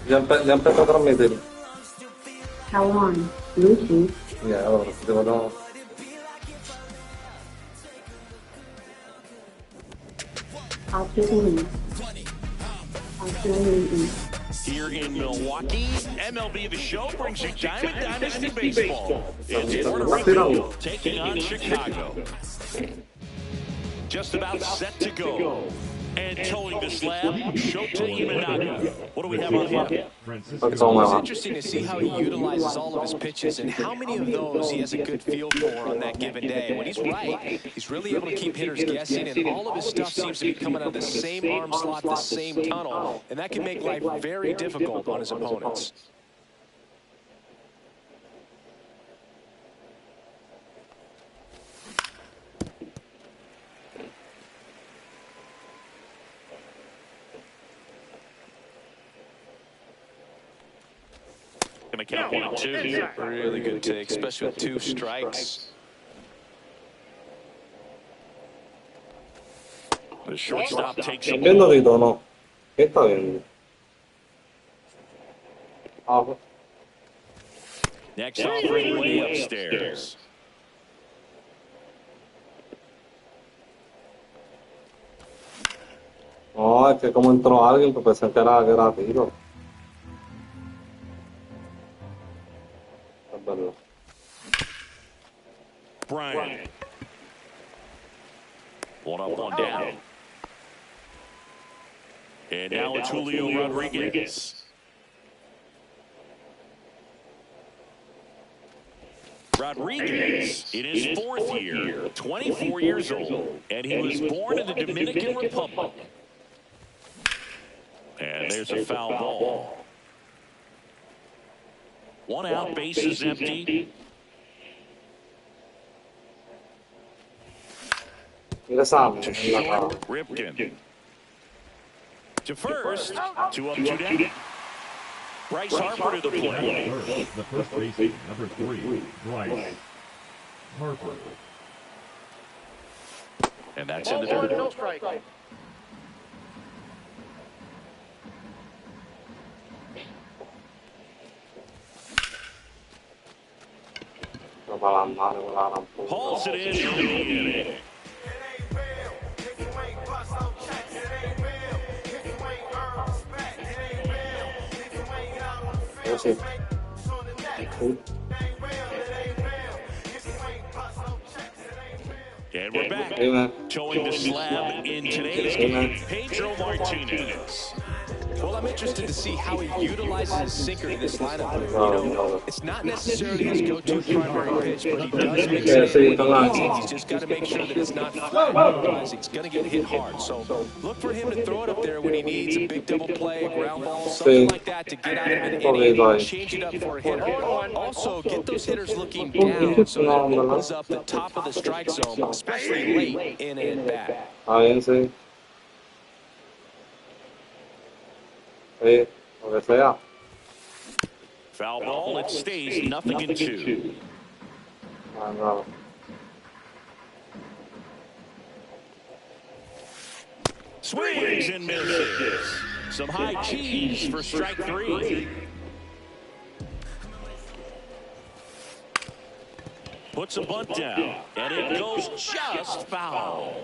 Ya empezó a transmitir. How on? Bluetooth. Ya, ahora sí te no. Optical link. Here in Milwaukee, MLB The Show brings you Diamond Dynasty Baseball. It's Puerto Rico taking on Chicago. Just about set to go. And towing the slab, Shota Imanaga. What do we have on him? It's interesting to see how he utilizes all of his pitches and how many of those he has a good feel for on that given day. When he's right, he's really able to keep hitters guessing, and all of his stuff seems to be coming out of the same arm slot, the same tunnel, and that can make life very difficult on his opponents. Gonna count 1 and 2. Really good take, especially with 2 strikes. The shortstop takes a Viendo Tito, no. ¿Qué está viendo? Ah, pues. next offering way upstairs. No, es que como entró alguien, pues pensé que era Tito. Es verdad. Bryant. 1 up, 1 down. And now it's Julio Rodriguez. Rodriguez in his 4th year, 24 years old, and he was born in the Dominican Republic. And there's a foul ball. 1 out, bases empty. Mira Sam, To en la cara. short, Ripken. To first, 2 up, 2 down. Bryce Harper to the plate. The first baseman, number 3, Bryce Harper. And that's in the dirt. No strike. No para las manos, para la gran puta. Hauls it in early in the inning. Yo sí. Sí. And we're back. Amen. Towing the slab in today's game, Pedro Martinez. Well, I'm interested to see how he utilizes his sinker in this lineup. You know, it's not necessarily his go-to primary pitch, but he does mix it in when he needs. He's just got to make sure that it's not flat. Otherwise, he's going to get hit hard. So look for him to throw it up there when he needs a big double play, ground ball, something like that to get out of an inning, change it up for a hitter. Also, get those hitters looking down so that it opens up the top of the strike zone, especially late in an at-bat. Ah, bien, sí. Sí, lo que sea. Foul ball, it stays 0-2. Ah, claro. Swings and misses. Some high cheese for strike 3. Puts a bunt down, and it goes just foul.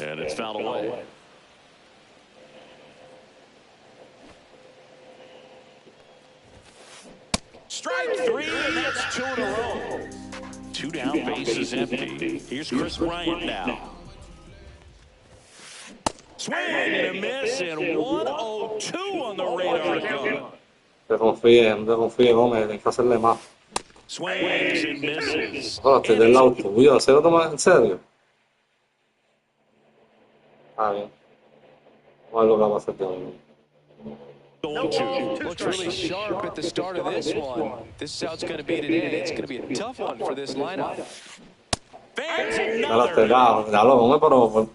And it's fouled away. Strike 3, and that's 2 in a row. 2 down, bases empty. Here's Chris Bryant now. Swing and a miss, and 102 on the radar gun. No te confíes, Gómez, tienes que hacerle más. Swings and misses. Ahora te del auto, tuyo, ¿se lo tomas en serio? Ah, bien. Vamos a ver lo que va a hacer de hoy. Looks really sharp at the start of this one. This is how it's going to be today. It's going to be a tough one for this lineup. Dale, Gómez, pero...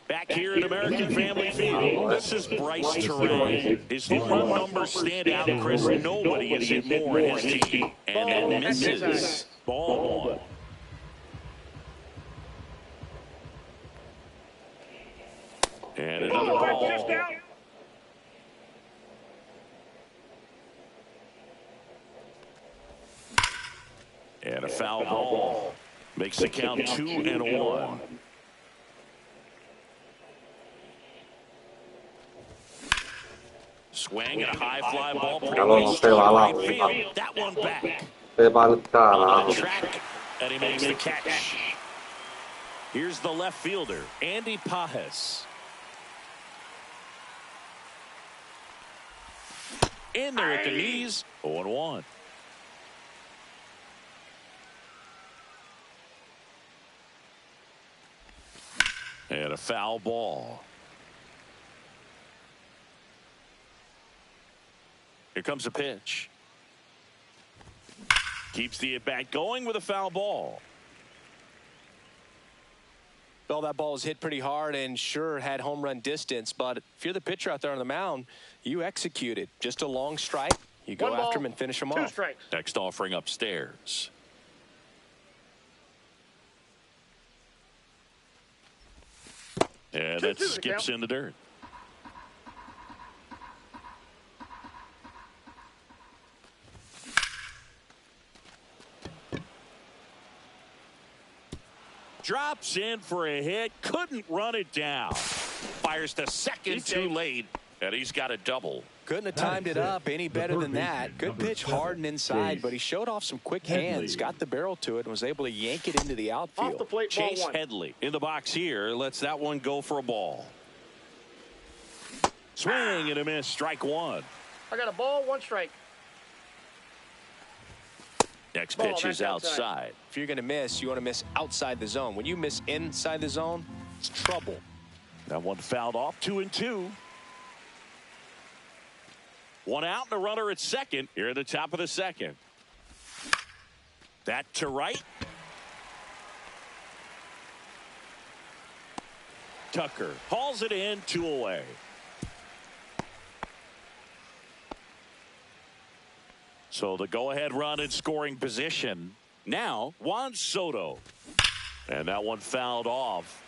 Back here at American Family Field, this is Bryce Terrain. His home run numbers stand out, Chris. Nobody has hit more in his team. And then misses. Ball 1. And another ball. And a foul ball. Makes the count 2-1. Swing and a high fly ball. Pretty well struck right field. That one back. On the track, and he makes the catch. Here's the left fielder, Andy Pajes. In there at the knees, 0-1. And a foul ball. Here comes a pitch. Keeps the at-bat going with a foul ball. Well, that ball was hit pretty hard and sure had home run distance, but if you're the pitcher out there on the mound, you execute it. Just a long strike. You go after him and finish him off. Next offering upstairs. And that skips in the dirt. Drops in for a hit. Couldn't run it down. Fires to second too late. And he's got a double. Couldn't have timed it up any better than that. Good pitch hard and inside, but he showed off some quick hands, got the barrel to it, and was able to yank it into the outfield. Off the plate, Chase Headley in the box here. Lets that one go for a ball. Swing and a miss. Strike one. I got a ball, 1 strike. Next pitch is outside. If you're going to miss, you want to miss outside the zone. When you miss inside the zone, it's trouble. That one fouled off. 2-2. One out and a runner at second here at the top of the second. That to right. Tucker hauls it in, 2 away. So the go-ahead run in scoring position. Now Juan Soto. And that one fouled off.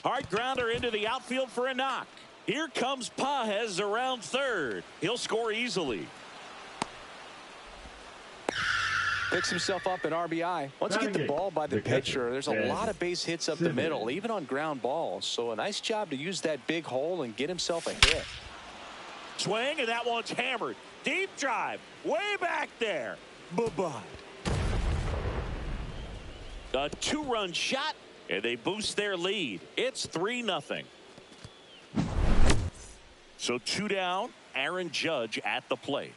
Hard grounder into the outfield for a knock. Here comes Pajes around third. He'll score easily. Picks himself up an RBI. Once you get the ball by the pitcher, there's a lot of base hits up the middle, even on ground balls. So a nice job to use that big hole and get himself a hit. Swing, and that one's hammered. Deep drive, way back there. Bye-bye. A 2-run shot, and they boost their lead. It's 3-0. So 2 down, Aaron Judge at the plate.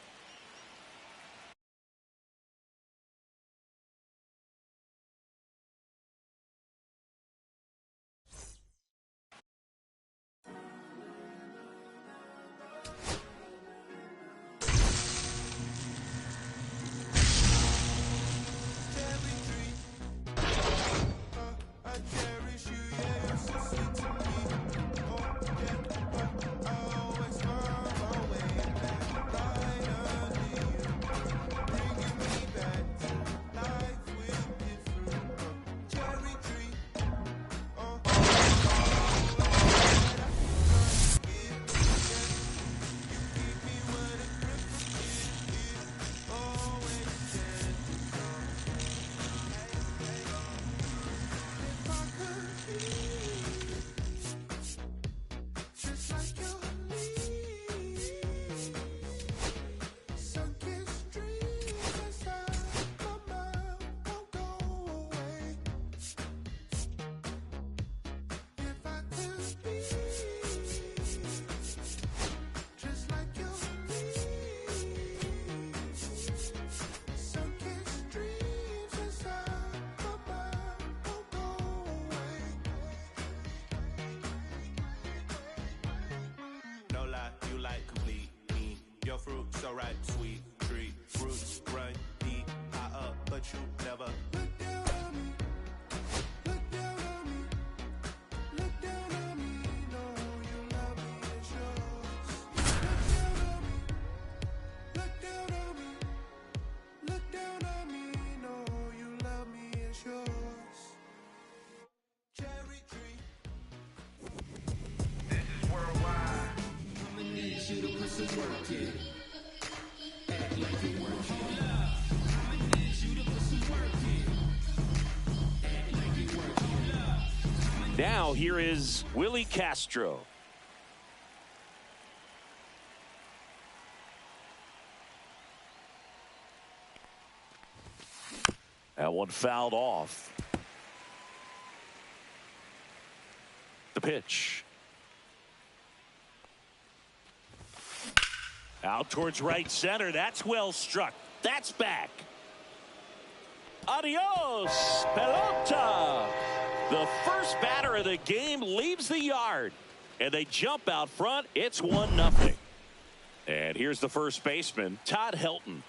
So right, sweet tree, roots run deep, high up, but you never look down on me. Look down on me. Look down on me. No, you love me, it's yours. Look down on me. Look down on me. Look down on me. No, you love me, it's Now here is Willie Castro. That one fouled off. The pitch. Out towards right center. That's well struck. That's back. Adios, pelota. The first batter of the game leaves the yard. And they jump out front. It's 1-0. And here's the first baseman, Todd Helton.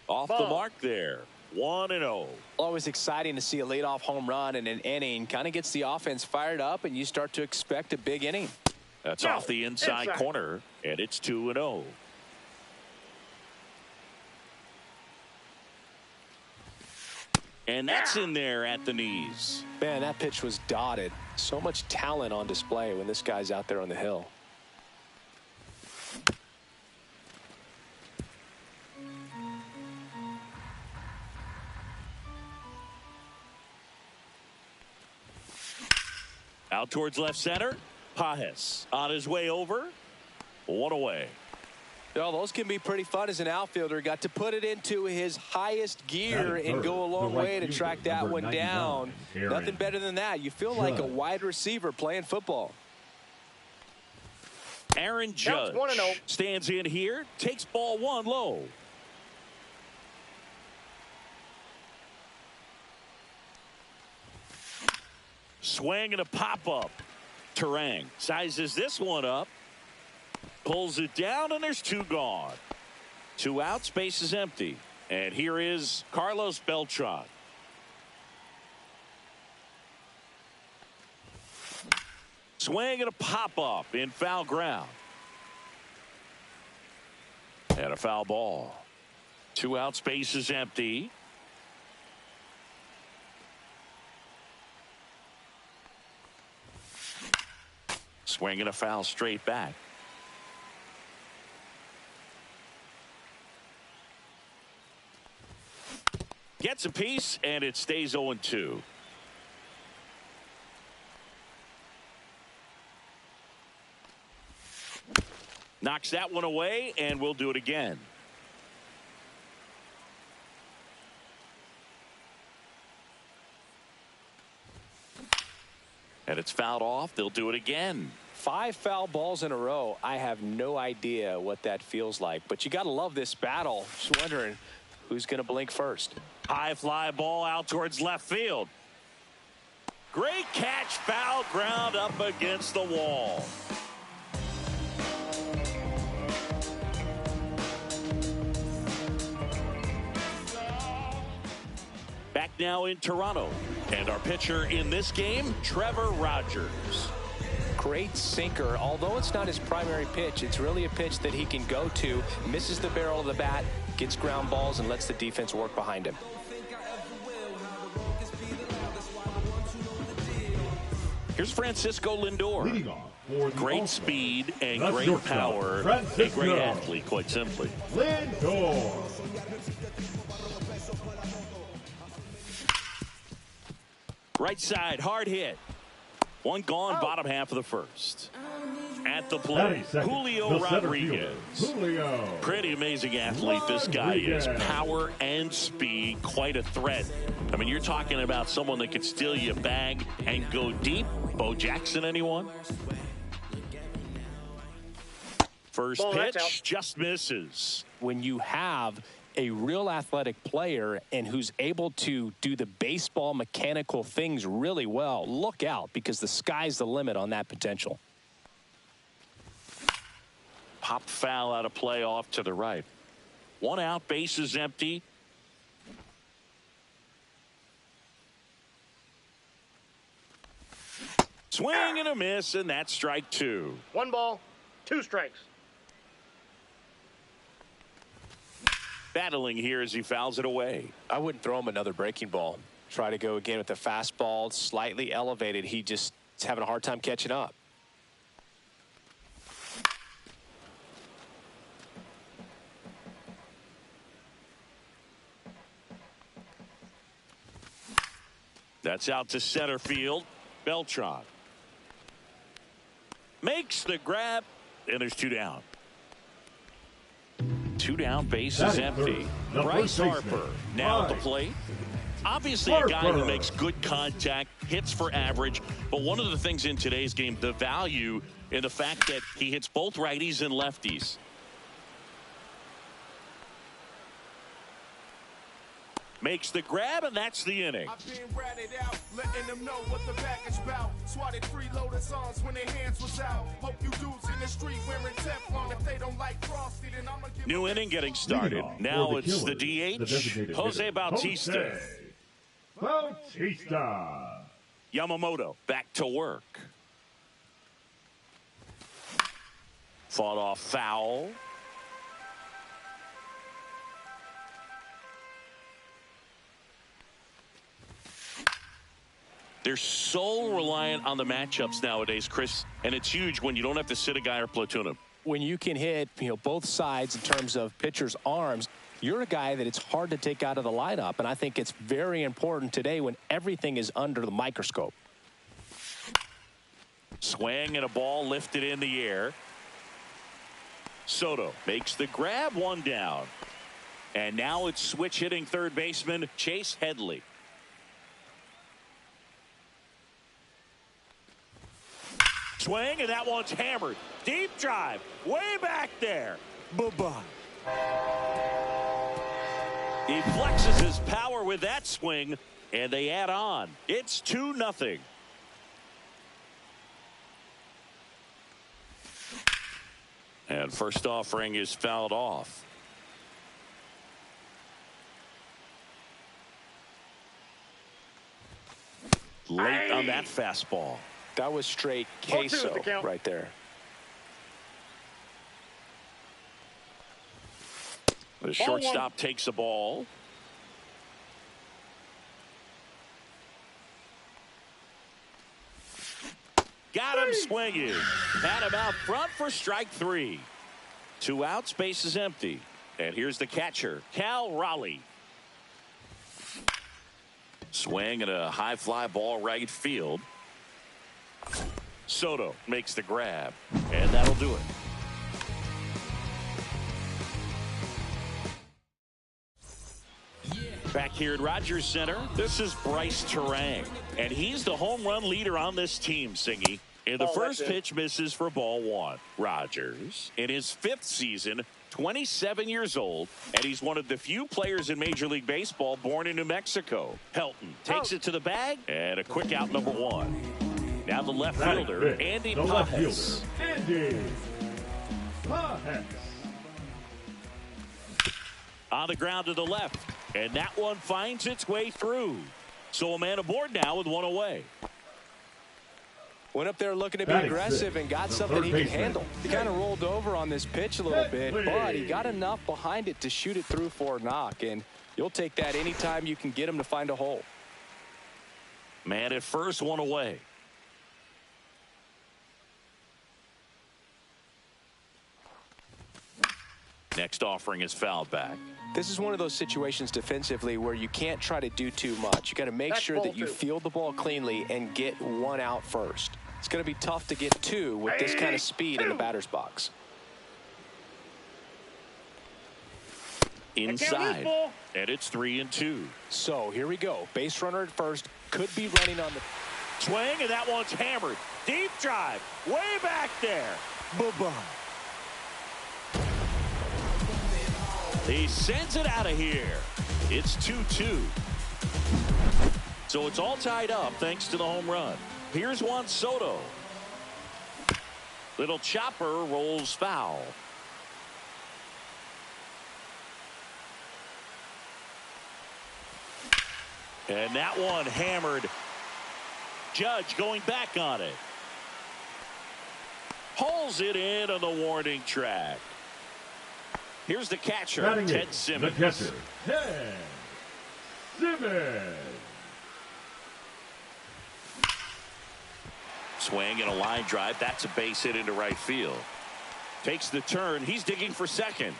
Off the mark there. 1-0. Always exciting to see a leadoff home run in an inning. Kind of gets the offense fired up, and you start to expect a big inning. That's off the inside corner, and it's 2-0. And that's in there at the knees. Man, that pitch was dotted. So much talent on display when this guy's out there on the hill. Out towards left center. Pajes on his way over. 1 away. Oh, those can be pretty fun as an outfielder. Got to put it into his highest gear and go a long way to track that one down. Nothing better than that. You feel like a wide receiver playing football. Aaron Judge stands in here. Takes ball 1 low. Swing and a pop-up. Terang sizes this one up. Pulls it down, and there's 2 gone. 2 out, space is empty. And here is Carlos Beltran. Swing and a pop-up in foul ground. And a foul ball. 2 out, space is empty. Swing and a foul straight back. Gets a piece, and it stays 0-2. Knocks that one away, and we'll do it again. And it's fouled off. They'll do it again. 5 foul balls in a row. I have no idea what that feels like, but you got to love this battle. Just wondering who's going to blink first. High fly ball out towards left field. Great catch, foul ground up against the wall. Back now in Toronto. And our pitcher in this game, Trevor Rogers. Great sinker. Although it's not his primary pitch, it's really a pitch that he can go to. Misses the barrel of the bat, gets ground balls, and lets the defense work behind him. Here's Francisco Lindor. Great speed and That's great power. A great athlete, quite simply. Lindor. Right side, hard hit. 1 gone, bottom half of the first. At the plate, Julio Rodriguez. Pretty amazing athlete this guy is. Power and speed, quite a threat. I mean, you're talking about someone that could steal you a bag and go deep. Bo Jackson, anyone? First pitch, just misses. When you have a real athletic player and who's able to do the baseball mechanical things really well, look out, because the sky's the limit on that potential. Pop foul out of play off to the right. 1 out, base is empty. Swing and a miss, and that's strike 2. 1 ball, 2 strikes. Battling here as he fouls it away. I wouldn't throw him another breaking ball. Try to go again with the fastball, slightly elevated. He just He's having a hard time catching up. That's out to center field. Beltran makes the grab, and there's 2 down. 2 down, base is empty. Bryce Harper now at the plate. Obviously a guy who makes good contact, hits for average, but one of the things in today's game, the value in the fact that he hits both righties and lefties. Makes the grab, and that's the inning. I've been ratted out, letting them know what the back is about. Swatted freeloaders arms when their hands was out. Hope you dudes in the street wearing Teflon. If they don't like frosty, then I'ma give New inning getting started. Now it's the DH, Jose Bautista. Yamamoto back to work. Fought off foul. They're so reliant on the matchups nowadays, Chris, and it's huge when you don't have to sit a guy or platoon him. When you can hit, both sides in terms of pitchers' arms, you're a guy that it's hard to take out of the lineup, and I think it's very important today when everything is under the microscope. Swing and a ball lifted in the air. Soto makes the grab, 1 down. And now it's switch hitting third baseman Chase Headley. Swing, and that one's hammered. Deep drive, way back there. Bye-bye. He flexes his power with that swing, and they add on. It's 2-0. And first offering is fouled off. Late on that fastball. That was straight queso right there. The shortstop takes the ball. Got him swinging. Had him out front for strike 3. 2 outs, base is empty. And here's the catcher, Cal Raleigh. Swing and a high fly ball right field. Soto makes the grab, and that'll do it. Back here at Rogers Center, this is Bryce Terang, and he's the home run leader on this team, Singy. And the first pitch misses for ball 1. Rogers, in his 5th season, 27 years old, and he's one of the few players in Major League Baseball born in New Mexico. Helton takes it to the bag, and a quick out, number 1. Now the left fielder, Andy Pajes. On the ground to the left, and that one finds its way through. So a man aboard now with 1 away. Went up there looking to be aggressive and got something he can handle. He kind of rolled over on this pitch a little bit, but he got enough behind it to shoot it through for a knock, and you'll take that anytime you can get him to find a hole. Man at first, 1 away. Next offering is fouled back. This is one of those situations defensively where you can't try to do too much. You got to make sure that you field the ball cleanly and get 1 out first. It's going to be tough to get 2 with this kind of speed in the batter's box. Inside, and it's 3-2. So here we go. Base runner at first, could be running on the swing, and that one's hammered. Deep drive, way back there. Bye-bye. He sends it out of here. It's 2-2. So it's all tied up thanks to the home run. Here's Juan Soto. Little chopper rolls foul. And that one hammered. Judge going back on it. Hauls it in on the warning track. Here's the catcher, Ted Simmons. The catcher, Ted Simmons. Swing and a line drive. That's a base hit into right field. Takes the turn. He's digging for second.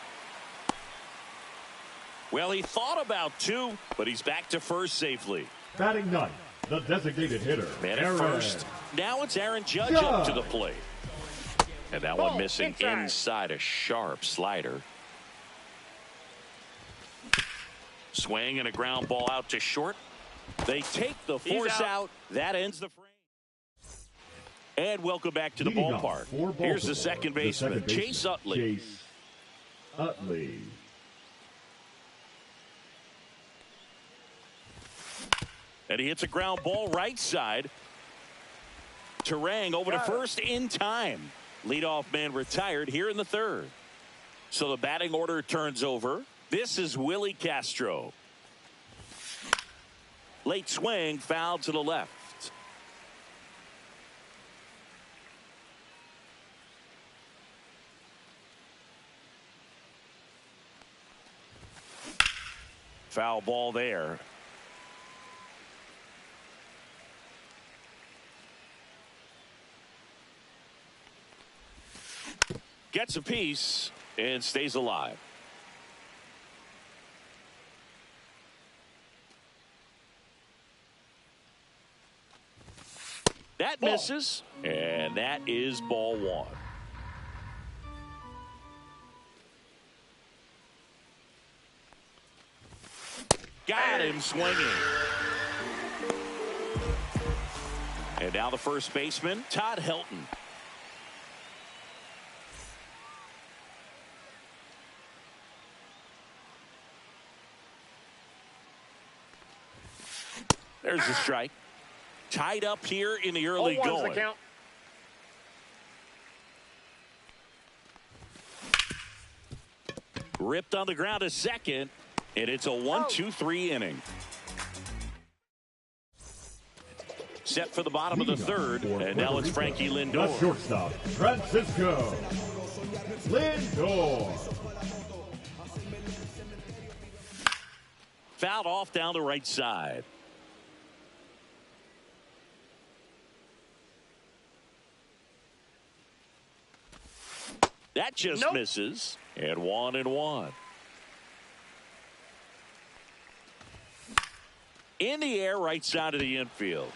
Well, he thought about two, but he's back to first safely. Batting ninth, the designated hitter, Man at first. Now it's Aaron Judge up to the plate. And that one missing inside a sharp slider. Swing and a ground ball out to short. They take the force out. That ends the frame. And welcome back to the ballpark. Here's the second baseman, Chase Utley. Chase Utley. And he hits a ground ball right side. Terang over to first in time. Leadoff man retired here in the third. So the batting order turns over. This is Willie Castro. Late swing, foul to the left. Foul ball there. Gets a piece and stays alive. That misses, and that is ball one. Got him swinging. And now the first baseman, Todd Helton. There's the strike. Tied up here in the early going. Ripped on the ground to second, and it's a 1-2-3 inning. Set for the bottom of the third, and now it's Rankeee Lindor. The shortstop, Francisco Lindor. Fouled off down the right side. That just misses. And 1-1. In the air, right side of the infield.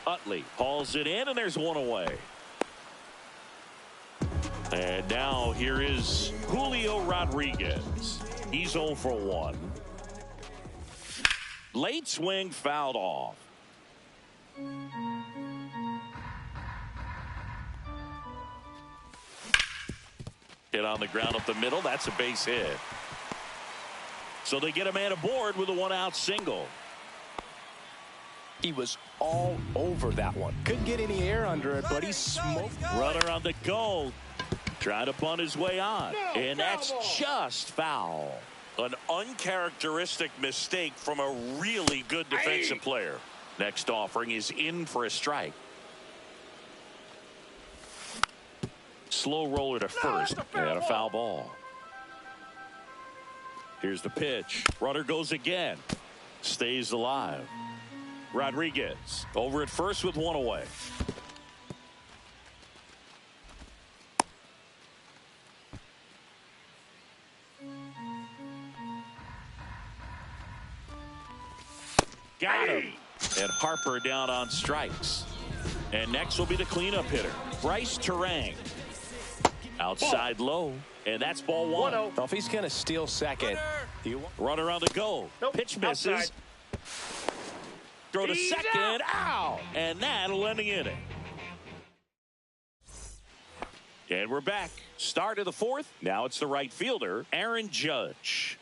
Utley hauls it in, and there's one away. And now here is Julio Rodriguez. He's 0 for 1. Late swing fouled off. Hit on the ground up the middle. That's a base hit. So they get a man aboard with a one-out single. He was all over that one. Couldn't get any air under it, but he smoked. Runner on the go. Trying to bunt his way on. And that's just foul. An uncharacteristic mistake from a really good defensive player. Next offering is in for a strike. Slow roller to first, and a foul ball. Here's the pitch. Runner goes again. Stays alive. Rodriguez over at first with one away. Got him. And Harper down on strikes. And next will be the cleanup hitter, Bryce Terang. Outside low, and that's ball one. Well, if he's going to steal second. Runner on the go. Pitch misses. Outside. Throw to second. Ow! And that'll end the inning. And we're back. Start of the fourth. Now it's the right fielder, Aaron Judge.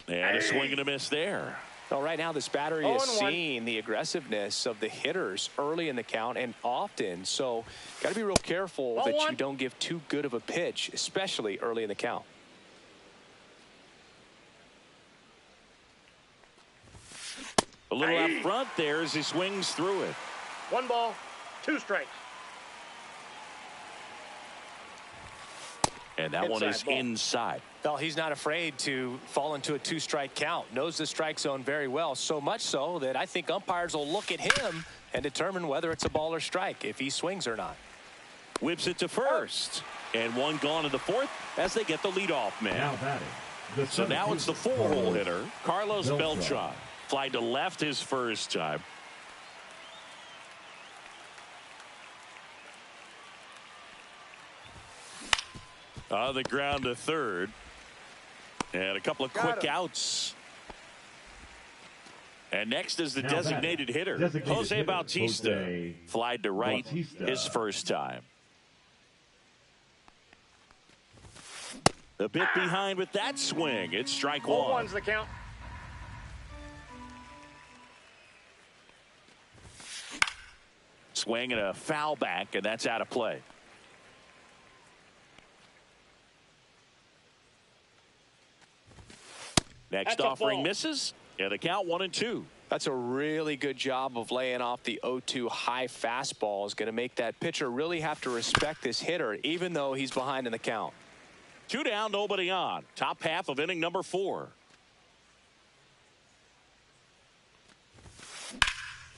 And a swing and a miss there. Well, right now this battery is seeing the aggressiveness of the hitters early in the count and often. So got to be real careful that you don't give too good of a pitch, especially early in the count. A little out front there as he swings through it. 1 ball, 2 strikes. And that one is inside. Well, he's not afraid to fall into a 2-strike count. Knows the strike zone very well, so much so that I think umpires will look at him and determine whether it's a ball or strike, if he swings or not. Whips it to first. And one gone in the fourth as they get the leadoff man. Now batting. So now it's the 4-hole hitter, Carlos Beltran. Fly to left his first time. On the ground to third. And a couple of quick outs. And next is the designated hitter, Jose Bautista. Flied to right his first time. A bit behind with that swing. It's strike one. 0-1's the count. Swing and a foul back, and that's out of play. Next offering misses, and the count 1-2. That's a really good job of laying off the 0-2 high fastball. Is going to make that pitcher really have to respect this hitter, even though he's behind in the count. 2 down, nobody on. Top half of inning number 4.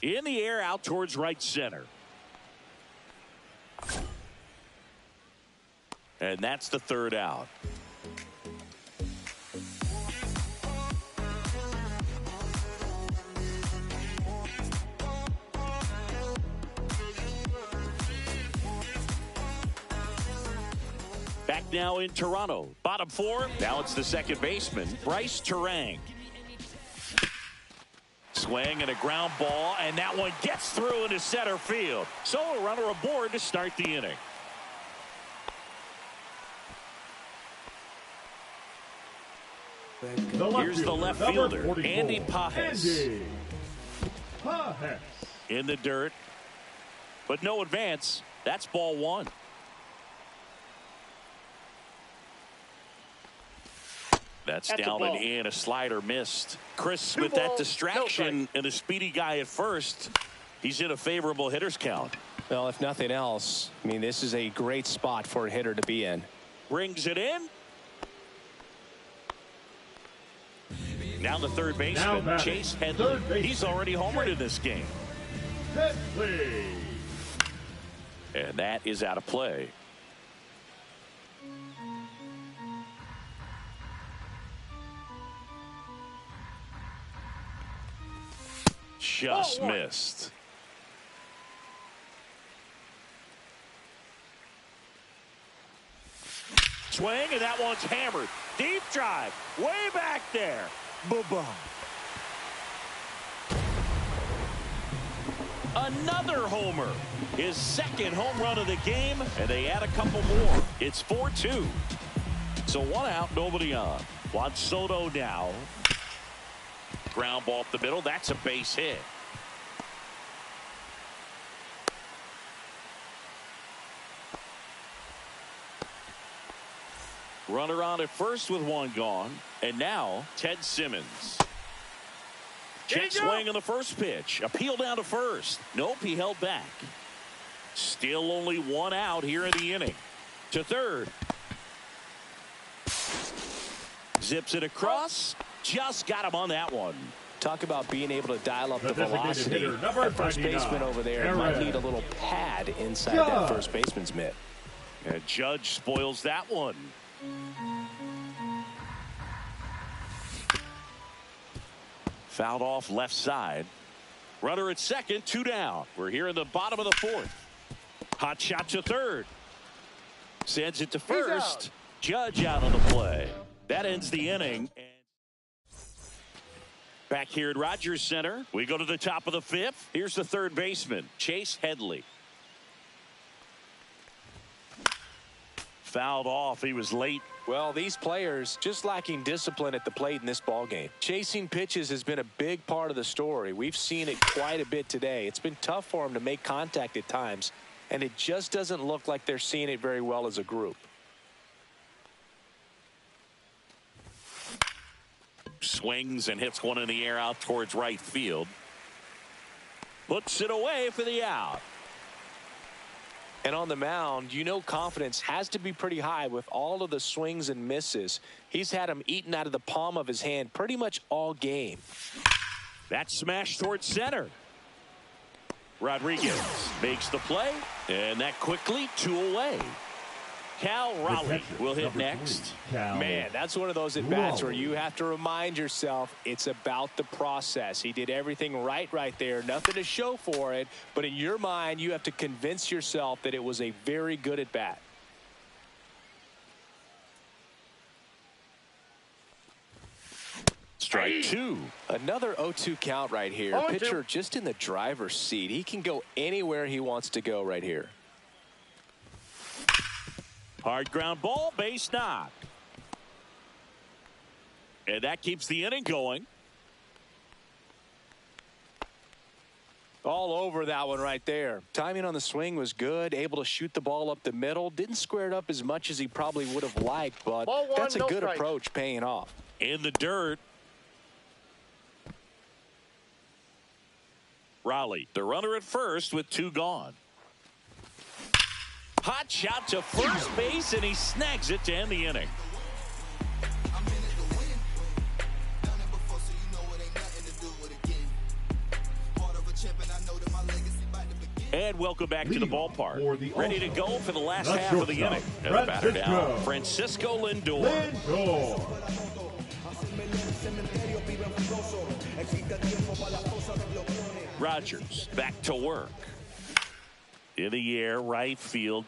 In the air, out towards right center. And that's the third out. Back now in Toronto. Bottom 4. Now it's the second baseman, Bryce Terang. Swing and a ground ball, and that one gets through into center field. So a runner aboard to start the inning. Here's the left fielder, Andy Pajes. In the dirt, but no advance. That's ball 1. That's down and in. A slider missed. Chris with that distraction and a speedy guy at first. He's in a favorable hitter's count. Well, if nothing else, I mean, this is a great spot for a hitter to be in. Brings it in. Now the third baseman, Chase Headley. He's already homered in this game. And that is out of play. Just missed. Swing, and that one's hammered. Deep drive, way back there. Boom. Another homer. His second home run of the game, and they add a couple more. It's 4-2. So 1 out, nobody on. Juan Soto now. Ground ball up the middle. That's a base hit. Runner on at first with 1 gone. And now Ted Simmons. Check swing on the first pitch. Appeal down to first. Nope, he held back. Still only 1 out here in the inning. To third. Zips it across. Just got him on that one. Talk about being able to dial up the velocity. That first baseman over there might need a little pad inside that first baseman's mitt. And Judge spoils that one. Fouled off left side. Runner at second, 2 down. We're here in the bottom of the 4th. Hot shot to third. Sends it to first. Judge out on the play. That ends the inning. Back here at Rogers Center, we go to the top of the 5th. Here's the third baseman, Chase Headley. Fouled off. He was late. Well, these players just lacking discipline at the plate in this ballgame. Chasing pitches has been a big part of the story. We've seen it quite a bit today. It's been tough for them to make contact at times, and it just doesn't look like they're seeing it very well as a group. Swings and hits one in the air out towards right field. Puts it away for the out. And on the mound, you know confidence has to be pretty high with all of the swings and misses. He's had them eaten out of the palm of his hand pretty much all game. That smash towards center. Rodriguez makes the play, and that quickly 2 away. Cal Raleigh will hit next. Man, that's one of those at-bats where you have to remind yourself it's about the process. He did everything right there. Nothing to show for it. But in your mind, you have to convince yourself that it was a very good at-bat. Strike 2. Another 0-2 count right here. Pitcher just in the driver's seat. He can go anywhere he wants to go right here. Hard ground ball, base knock. And that keeps the inning going. All over that one right there. Timing on the swing was good. Able to shoot the ball up the middle. Didn't square it up as much as he probably would have liked, but that's a good approach paying off. In the dirt. Raleigh, the runner at first with 2 gone. Hot shot to first base, and he snags it to end the inning. And welcome back to the ballpark. Ready to go for the last half of the inning. And the batter down, Francisco Lindor. Rogers back to work. In the air, right field.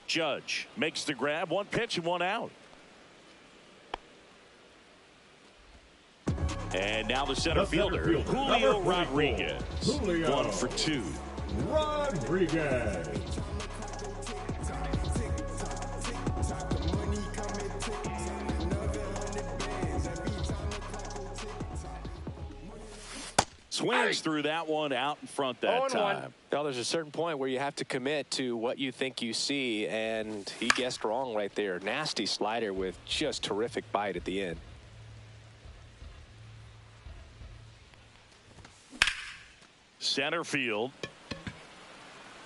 Judge makes the grab. 1 pitch and 1 out. And now the center fielder, Julio Rodriguez. 1 for 2. Rodriguez. Swings through that one, out in front that time. Now there's a certain point where you have to commit to what you think you see, and he guessed wrong right there. Nasty slider with just terrific bite at the end. Center field.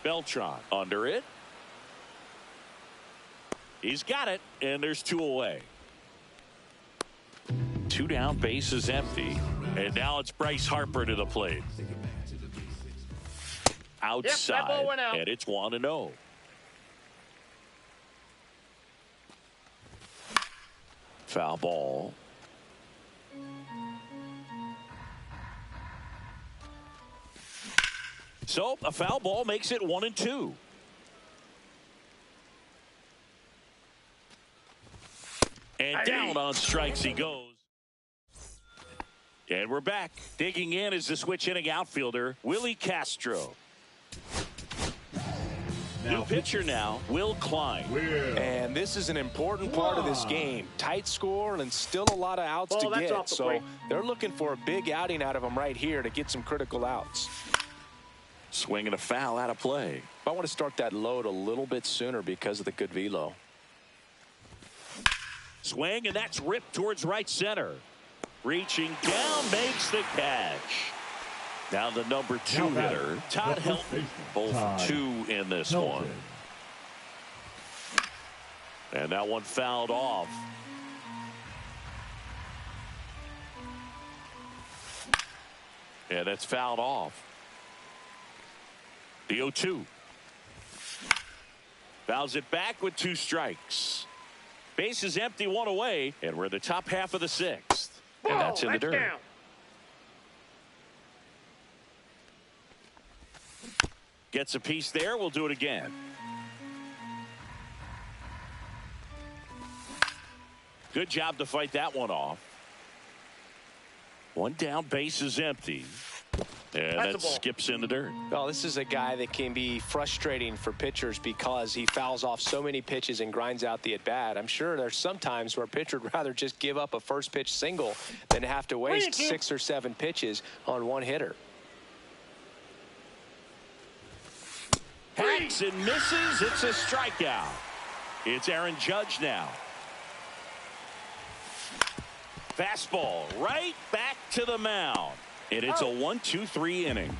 Beltran under it. He's got it, and there's 2 away. 2 down, base is empty. And now it's Bryce Harper to the plate. Outside, and it's 1-0. Foul ball. So a foul ball makes it 1-2. And down on strikes he goes. And we're back. Digging in is the switch inning outfielder, Willie Castro. New pitcher now, Will Klein. And this is an important part of this game. Tight score and still a lot of outs to get. So they're looking for a big outing out of him right here to get some critical outs. Swinging a foul out of play. I want to start that load a little bit sooner because of the good velo. Swing, and that's ripped towards right center. Reaching down, makes the catch. Now the number 2 hitter, Todd Helton, both 2 in this one. And that one fouled off. And that's fouled off. The 0-2. Fouls it back with 2 strikes. Base is empty, 1 away, and we're in the top half of the 6th. And that's in the dirt. Down. Gets a piece there. We'll do it again. Good job to fight that one off. 1 down, base is empty. And that skips in the dirt. Well, this is a guy that can be frustrating for pitchers because he fouls off so many pitches and grinds out the at-bat. I'm sure there's some times where a pitcher would rather just give up a first pitch single than have to waste 6 or 7 pitches on 1 hitter. Hacks and misses. It's a strikeout. It's Aaron Judge now. Fastball right back to the mound. And it's a 1-2-3 inning.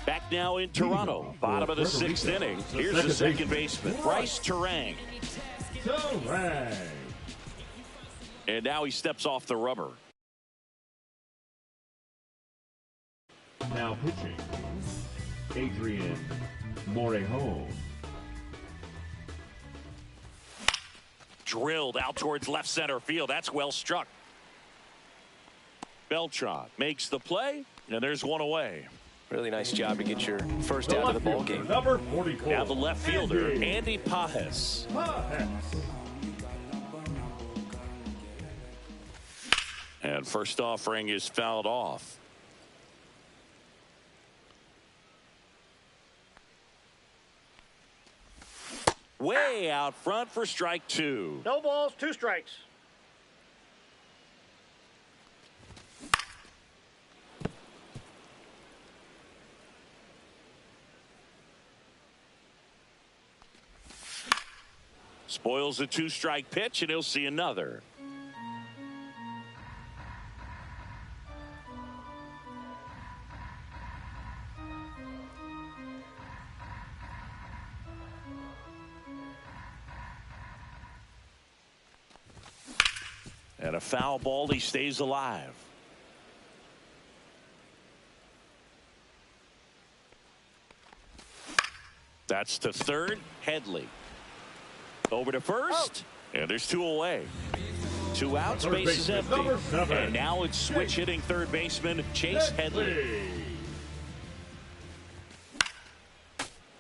Back now in Toronto, bottom of the 6th inning. Here's the second baseman, Bryce Terang. And now he steps off the rubber. Now pitching, Adrian Morejon. Drilled out towards left center field. That's well struck. Beltran makes the play, and there's one away. Really nice job to get your first out of the ball game. Number 44. Now the left fielder, Andy Pajes. And first offering is fouled off. Way out front for strike 2. No balls, 2 strikes. Spoils a 2-strike pitch, and he'll see another. And a foul ball, he stays alive. That's to third, Headley. Over to first, and there's 2 away. 2 outs, base is empty. And now it's switch hitting third baseman Chase Headley.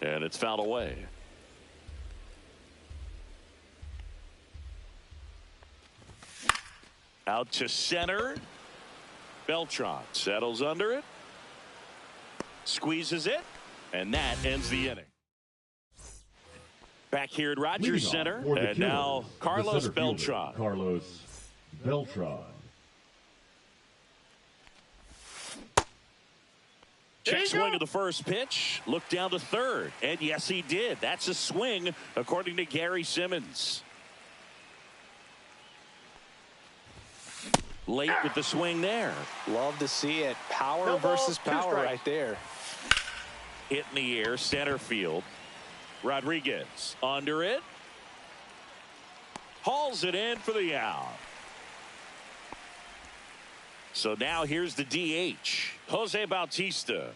And it's fouled away. Out to center. Beltran settles under it. Squeezes it. And that ends the inning. Back here at Rogers Center. And now Carlos Beltran. Carlos Beltran. Check swing of the first pitch. Look down to third. And yes, he did. That's a swing, according to Gary Simmons. Late with the swing there. Love to see it. Power versus power right there. Hit in the air, center field. Rodriguez under it. Hauls it in for the out. So now here's the DH, Jose Bautista.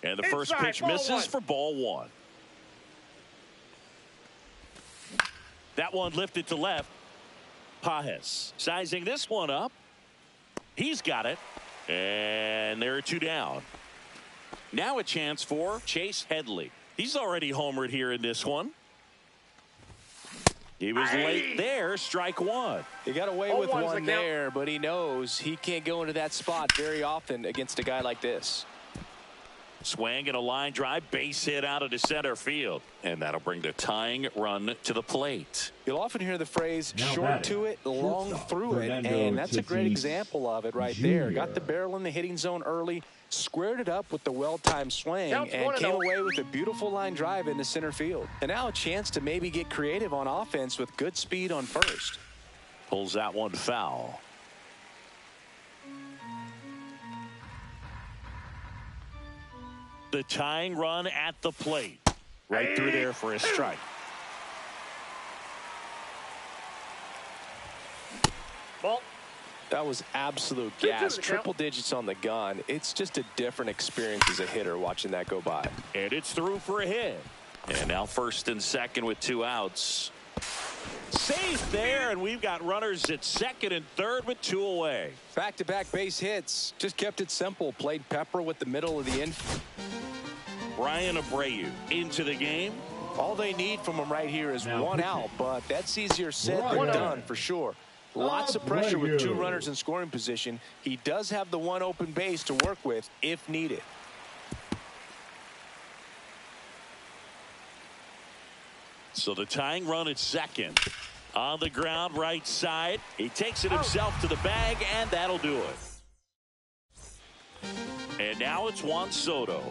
And the first pitch misses for ball 1. That one lifted to left. Pajes sizing this one up. He's got it. And there are 2 down. Now a chance for Chase Headley. He's already homered here in this one. He was late there. Strike 1. He got away with one there, but he knows he can't go into that spot very often against a guy like this. Swing and a line drive, base hit out into center field. And that'll bring the tying run to the plate. You'll often hear the phrase short to it, long through it. And that's a great example of it right there. Got the barrel in the hitting zone early, squared it up with the well-timed swing, and came away with a beautiful line drive into center field. And now a chance to maybe get creative on offense with good speed on first. Pulls that one foul. The tying run at the plate. Right through there for a strike. Ball. That was absolute gas. Triple digits on the gun. It's just a different experience as a hitter watching that go by. And it's through for a hit. And now first and second with 2 outs. Safe there, and we've got runners at second and third with 2 away. Back-to-back base hits. Just kept it simple. Played pepper with the middle of the infield. Brian Abreu into the game. All they need from him right here is 1 out, but that's easier said than done for sure. Lots of pressure with 2 runners in scoring position. He does have the 1 open base to work with if needed. So the tying run at second. On the ground, right side. He takes it himself to the bag, and that'll do it. And now it's Juan Soto.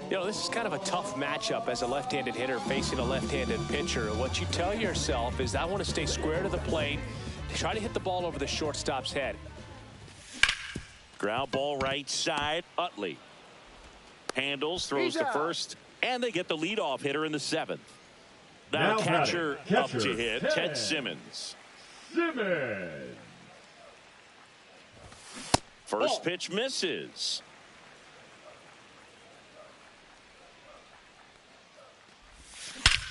You know, this is kind of a tough matchup as a left-handed hitter facing a left-handed pitcher. What you tell yourself is, I want to stay square to the plate, try to hit the ball over the shortstop's head. Ground ball right side. Utley handles, throws to first, and they get the leadoff hitter in the 7th. Now catcher up to hit, Ted Simmons. First pitch misses.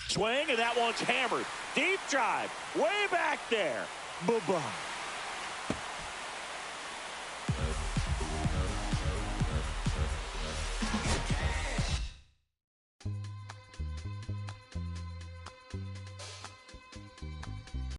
Swing, and that one's hammered. Deep drive, way back there. Bye-bye.